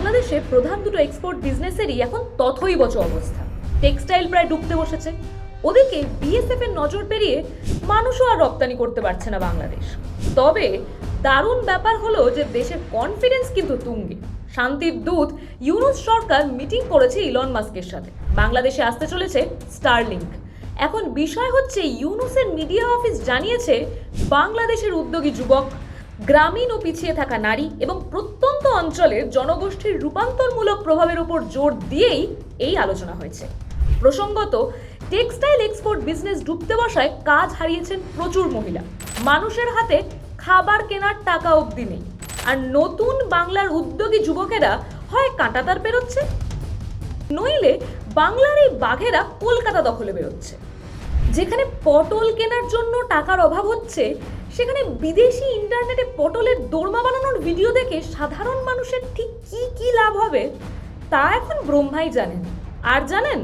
বাংলাদেশে প্রধান দুটো এক্সপোর্ট বিজনেসেরই এখন তথৈবচ অবস্থা। টেক্সটাইল প্রায় ডুবতে বসেছে, ওদিকে বিএসএফ এর নজর পেরিয়ে মানুষও আর রপ্তানি করতে পারছে না বাংলাদেশ। তবে দারুণ ব্যাপার হলো যে দেশের কনফিডেন্স কিন্তু তুঙ্গে। শান্তির দূত ইউনূস সরকার মিটিং করেছে ইলন মাস্কের সাথে। বাংলাদেশে আসতে চলেছে স্টারলিংক। এখন বিষয় হচ্ছে ইউনূসের মিডিয়া অফিস জানিয়েছে বাংলাদেশের উদ্যোগী যুবক, গ্রামীণ ও পিছিয়ে থাকা নারী এবং প্রত্যন্ত অঞ্চলের জনগোষ্ঠীর রূপান্তরমূলক প্রভাবের উপর জোর দিয়েই এই আলোচনা হয়েছে। প্রসঙ্গত, টেক্সটাইল এক্সপোর্ট বিজনেস ডুবতে বসায় কাজ হারিয়েছেন প্রচুর মহিলা। মানুষের হাতে খাবার কেনার টাকা অবধি নেই, আর নতুন বাংলার উদ্যোগী যুবকেরা হয় কাঁটাতার পেরোচ্ছে, নইলে বাংলার এই বাঘেরা কলকাতা দখলে বেরোচ্ছে। যেখানে পটল কেনার জন্য টাকার অভাব হচ্ছে, সেখানে বিদেশি ইন্টারনেটে পটলের দোরমা বানানোর ভিডিও দেখে সাধারণ মানুষের ঠিক কি লাভ হবে তা এখন ব্রহ্মাই জানেন। আর জানেন,